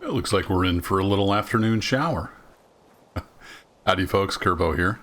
It looks like we're in for a little afternoon shower. Howdy folks, Kerbo here.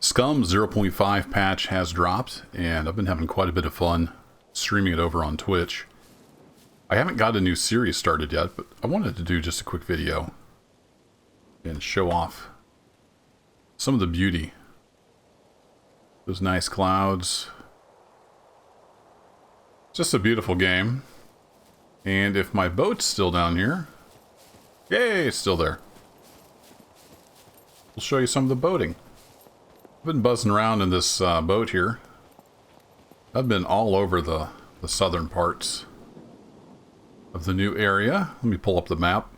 SCUM 0.5 patch has dropped, and I've been having quite a bit of fun streaming it over on Twitch. I haven't got a new series started yet, but I wanted to do just a quick video and show off some of the beauty. Those nice clouds. Just a beautiful game. And if my boat's still down here, yay, it's still there. We'll show you some of the boating. I've been buzzing around in this boat here. I've been all over the southern parts of the new area. Let me pull up the map.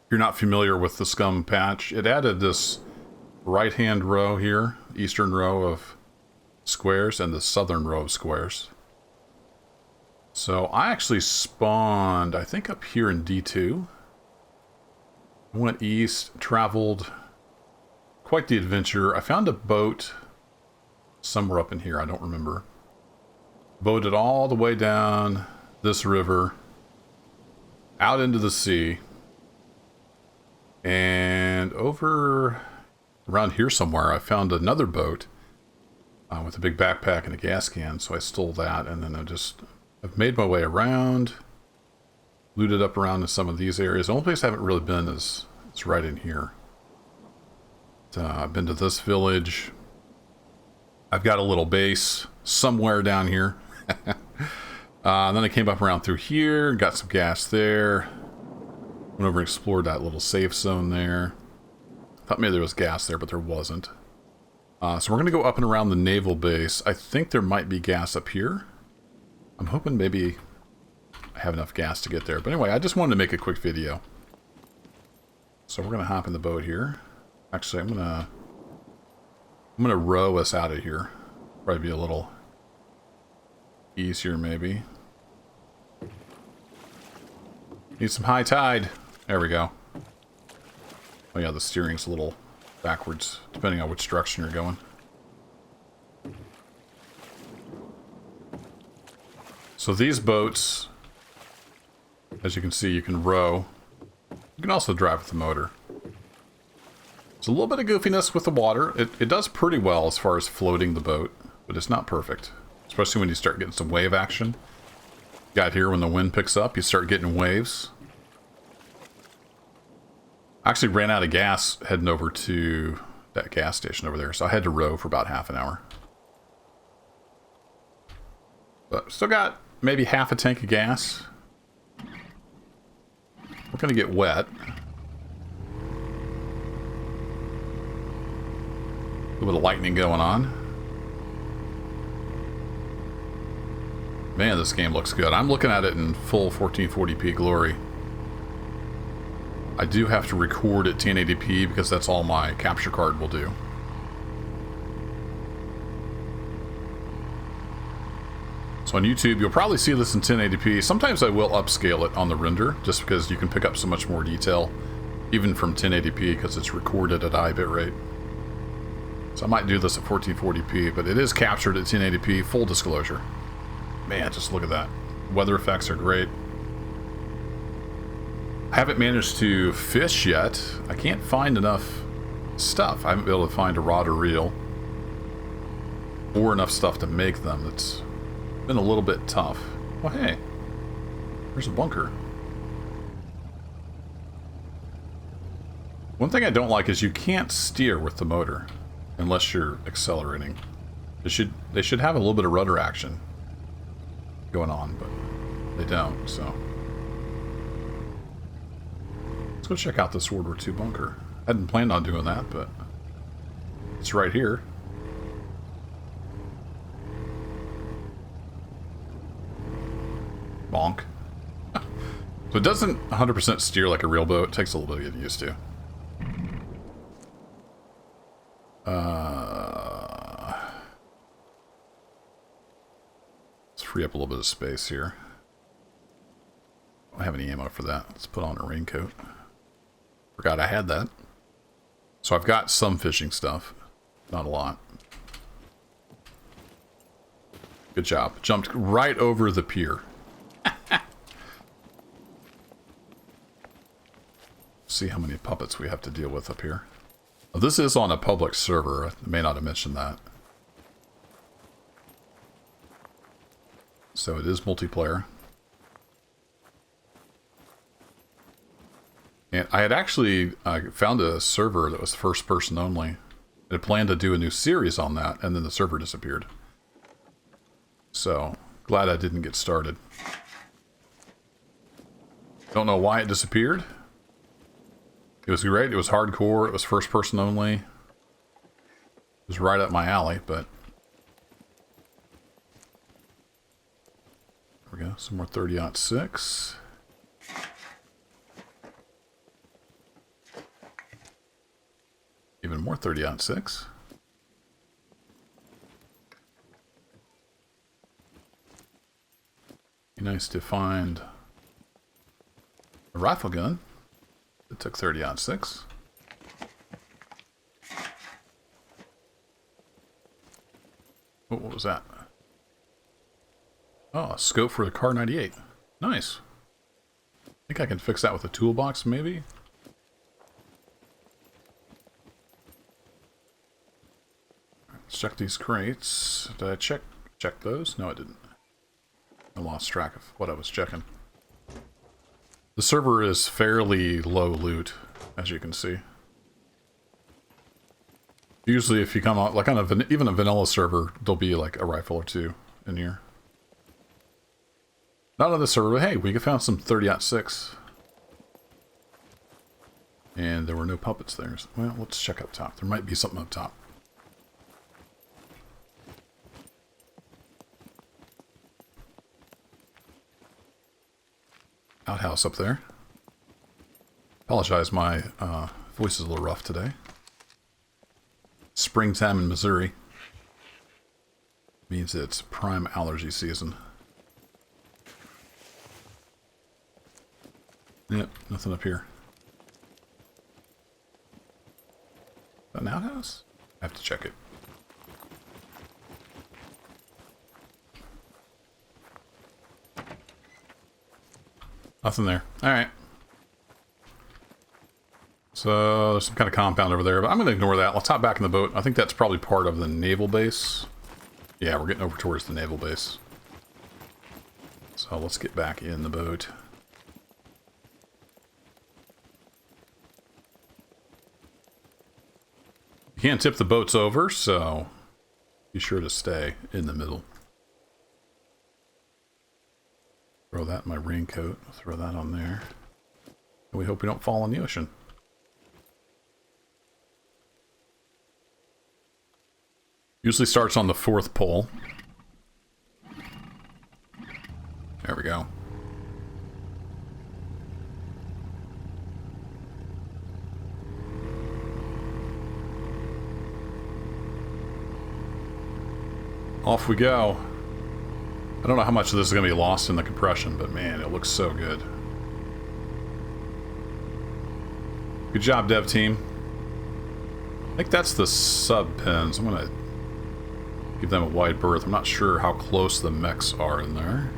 If you're not familiar with the SCUM patch, it added this right-hand row here, eastern row of squares, and the southern row of squares. So I actually spawned, I think, up here in D2. Went east, traveled quite the adventure. I found a boat somewhere up in here, I don't remember. Boated all the way down this river, out into the sea, and over around here somewhere I found another boat with a big backpack and a gas can, so I stole that, and then I've made my way around, looted up around in some of these areas. The only place I haven't really been is right in here. I've been to this village. I've got a little base somewhere down here. Then I came up around through here, got some gas there. Went over and explored that little safe zone there. Thought maybe there was gas there, but there wasn't. So we're going to go up and around the naval base. I think there might be gas up here. I'm hoping maybe I have enough gas to get there. But anyway, I just wanted to make a quick video. So we're going to hop in the boat here. Actually, I'm gonna row us out of here. Probably be a little easier, maybe. Need some high tide. There we go. Oh yeah, the steering's a little backwards, depending on which direction you're going. So these boats, as you can see, you can row. You can also drive with the motor. There's a little bit of goofiness with the water. It does pretty well as far as floating the boat, but it's not perfect. Especially when you start getting some wave action. Got here when the wind picks up, you start getting waves. I actually ran out of gas heading over to that gas station over there, so I had to row for about half an hour. But still got maybe half a tank of gas. We're gonna get wet. A little bit of lightning going on. Man, this game looks good. I'm looking at it in full 1440p glory. I do have to record at 1080p because that's all my capture card will do. So on YouTube, you'll probably see this in 1080p. Sometimes I will upscale it on the render, just because you can pick up so much more detail, even from 1080p, because it's recorded at high bitrate. So I might do this at 1440p, but it is captured at 1080p, full disclosure. Man, just look at that. Weather effects are great. I haven't managed to fish yet. I can't find enough stuff. I haven't been able to find a rod or reel, or enough stuff to make them. It's been a little bit tough. Well, hey, there's a bunker. One thing I don't like is you can't steer with the motor unless you're accelerating. They should have a little bit of rudder action going on, but they don't, so. Let's go check out this World War II bunker. I hadn't planned on doing that, but it's right here. Bonk. So it doesn't 100% steer like a real boat. It takes a little bit to get used to. Let's free up a little bit of space here. I don't have any ammo for that. Let's put on a raincoat. Forgot I had that. So I've got some fishing stuff. Not a lot. Good job. Jumped right over the pier. See how many puppets we have to deal with up here. Well, this is on a public server. I may not have mentioned that. So it is multiplayer. And I had actually found a server that was first person only. I had planned to do a new series on that, and then the server disappeared. So, glad I didn't get started. Don't know why it disappeared. It was great, it was hardcore, it was first person only. It was right up my alley, but... There we go, some more 30-06. Even more 30-06. Be nice to find a rifle gun that took 30-06. Oh, what was that? Oh, a scope for the Car 98. Nice. I think I can fix that with a toolbox, maybe? Let's check these crates. Did I check those? No, I didn't. I lost track of what I was checking. The server is fairly low loot, as you can see. Usually if you come out, like on even a vanilla server, there'll be like a rifle or two in here. Not on this server, but hey, we found some 30-06. And there were no puppets there. Well, let's check up top. There might be something up top. Outhouse up there. Apologize, my voice is a little rough today. Springtime in Missouri means it's prime allergy season. Yep, nothing up here. Is that an outhouse? I have to check it. Nothing there. Alright. So, there's some kind of compound over there, but I'm going to ignore that. Let's hop back in the boat. I think that's probably part of the naval base. Yeah, we're getting over towards the naval base. So, let's get back in the boat. You can't tip the boats over, so be sure to stay in the middle. Throw that in my raincoat. Throw that on there. And we hope we don't fall in the ocean. Usually starts on the 4th pole. There we go. Off we go. I don't know how much of this is going to be lost in the compression, but man, it looks so good. Good job, dev team. I think that's the sub pens. I'm going to give them a wide berth. I'm not sure how close the mechs are in there.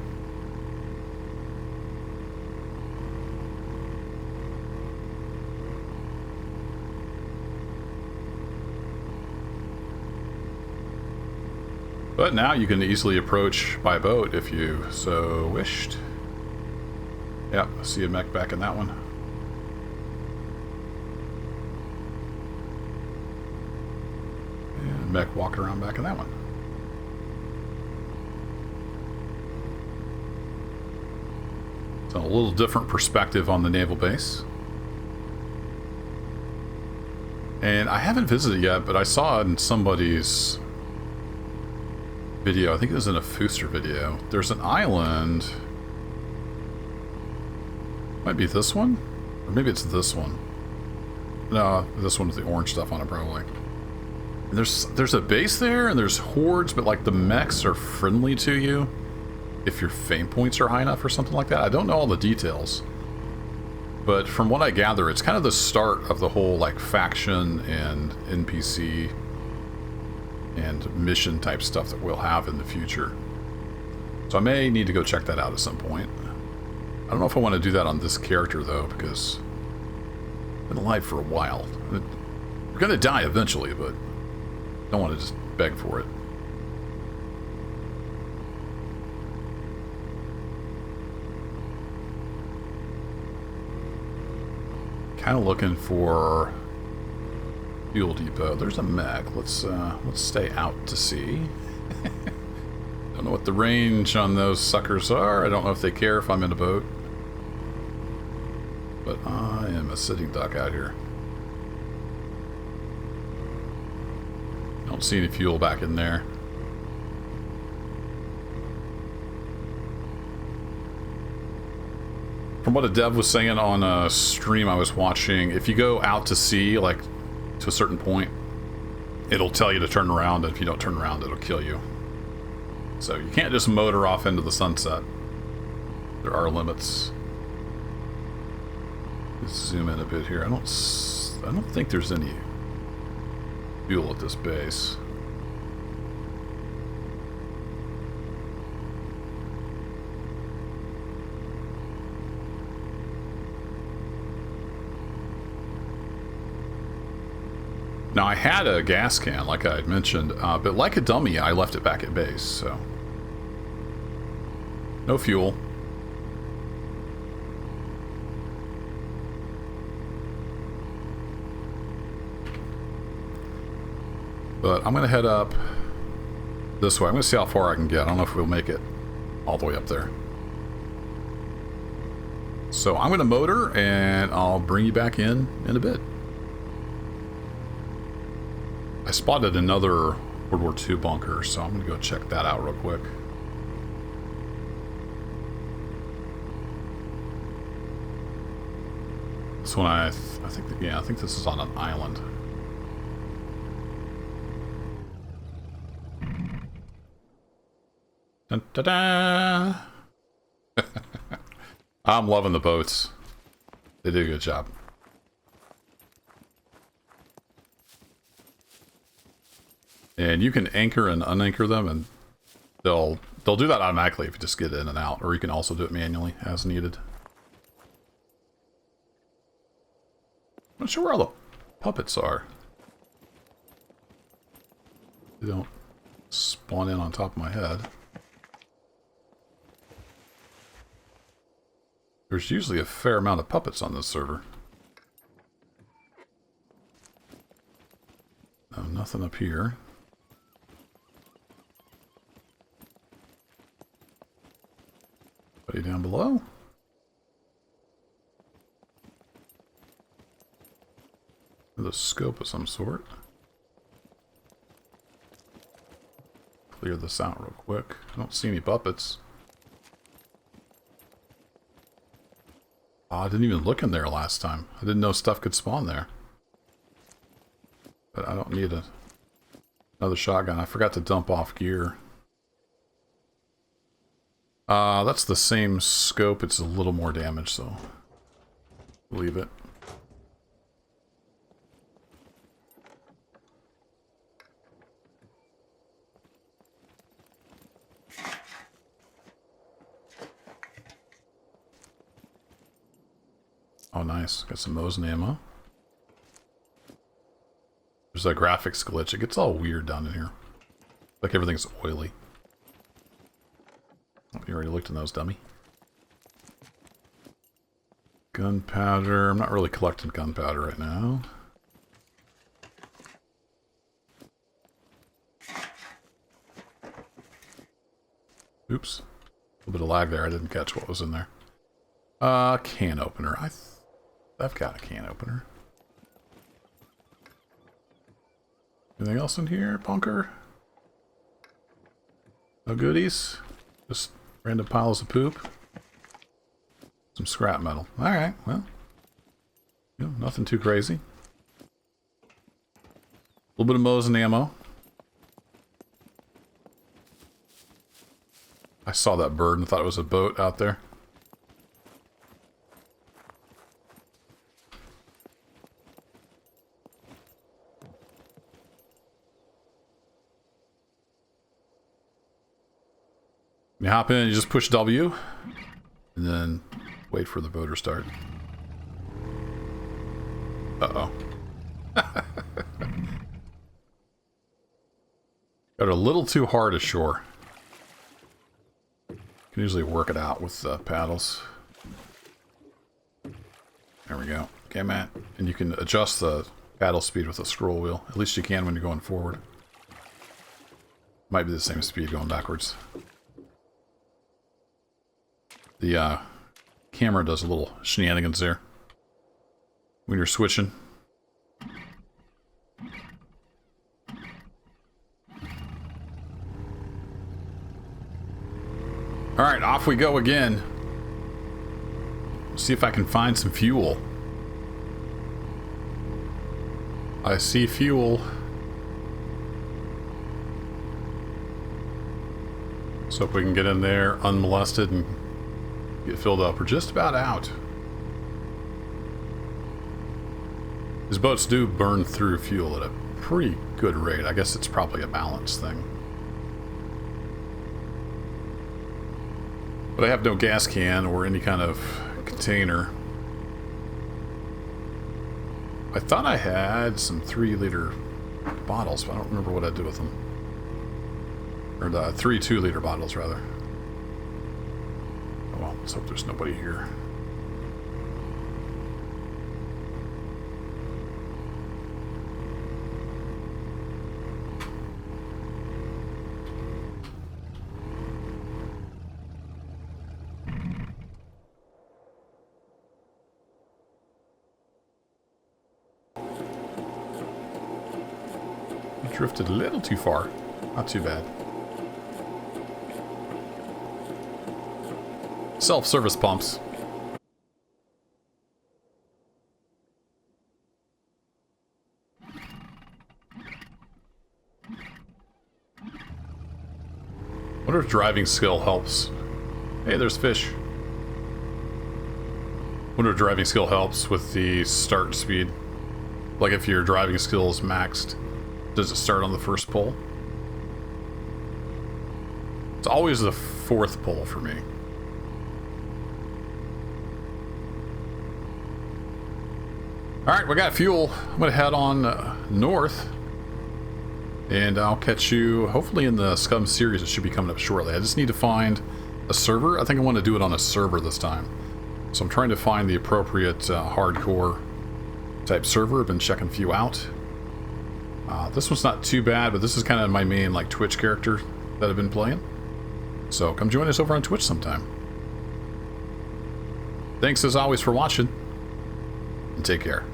But now you can easily approach by boat if you so wished. Yep, I see a mech back in that one. And a mech walking around back in that one. So a little different perspective on the naval base. And I haven't visited yet, but I saw it in somebody's video. I think it was in a Fooster video. There's an island. Might be this one? Or maybe it's this one. No, this one with the orange stuff on it probably. And there's a base there and there's hordes, but like the mechs are friendly to you if your fame points are high enough or something like that. I don't know all the details. But from what I gather, it's kind of the start of the whole like faction and NPC and mission type stuff that we'll have in the future. So I may need to go check that out at some point. I don't know if I want to do that on this character though, because Been alive for a while. We're gonna die eventually, but don't want to just beg for it. Kind of looking for fuel depot. There's a mech. Let's stay out to sea. Don't know what the range on those suckers are. I don't know if they care if I'm in a boat. But I am a sitting duck out here. Don't see any fuel back in there. From what a dev was saying on a stream I was watching, if you go out to sea, like to a certain point, it'll tell you to turn around, and if you don't turn around, it'll kill you. So you can't just motor off into the sunset. There are limits. Let's zoom in a bit here. I don't think there's any fuel at this base. Now, I had a gas can, like I had mentioned, but like a dummy, I left it back at base, so... no fuel. But I'm going to head up this way. I'm going to see how far I can get. I don't know if we'll make it all the way up there. So I'm going to motor, and I'll bring you back in a bit. I spotted another World War II bunker, so I'm going to go check that out real quick. This one, I think this is on an island. Dun, da, da. I'm loving the boats. They did a good job. And you can anchor and unanchor them, and they'll do that automatically if you just get in and out, or you can also do it manually as needed. I'm not sure where all the puppets are. They don't spawn in on top of my head. There's usually a fair amount of puppets on this server. No, nothing up here. Anybody down below? With a scope of some sort. Clear this out real quick. I don't see any puppets. Oh, I didn't even look in there last time. I didn't know stuff could spawn there. But I don't need another shotgun. I forgot to dump off gear. That's the same scope. It's a little more damage, so leave it. Oh, nice. Got some Mosin ammo. There's a graphics glitch. It gets all weird down in here. Like everything's oily. Oh, you already looked in those, dummy. Gunpowder. I'm not really collecting gunpowder right now. Oops. A little bit of lag there. I didn't catch what was in there. Can opener. I've got a can opener. Anything else in here, bunker? No goodies? Just random piles of poop? Some scrap metal. Alright, well. You know, nothing too crazy. A little bit of Mosin ammo. I saw that bird and thought it was a boat out there. You hop in, you just push W, and then wait for the boat to start. Uh-oh. Got a little too hard ashore. Can usually work it out with paddles. There we go. Okay, Matt. And you can adjust the paddle speed with the scroll wheel. At least you can when you're going forward. Might be the same speed going backwards. The camera does a little shenanigans there when you're switching. Alright, off we go again. See if I can find some fuel. I see fuel. So if we can get in there unmolested and get filled up. We're just about out. These boats do burn through fuel at a pretty good rate. I guess it's probably a balance thing. But I have no gas can or any kind of container. I thought I had some 3-liter bottles, but I don't remember what I did with them. Or the 3 2-liter bottles, rather. Oh well, let's hope there's nobody here. Drifted a little too far. Not too bad. Self-service pumps. Wonder if driving skill helps. Hey, there's fish. Wonder if driving skill helps with the start speed. Like if your driving skill is maxed. Does it start on the first pull? It's always the 4th pull for me. Alright, we got fuel. I'm going to head on north. And I'll catch you hopefully in the SCUM series that should be coming up shortly. I just need to find a server. I think I want to do it on a server this time. So I'm trying to find the appropriate hardcore type server. I've been checking a few out. This one's not too bad, but this is kind of my main like Twitch character that I've been playing. So come join us over on Twitch sometime. Thanks as always for watching, and take care.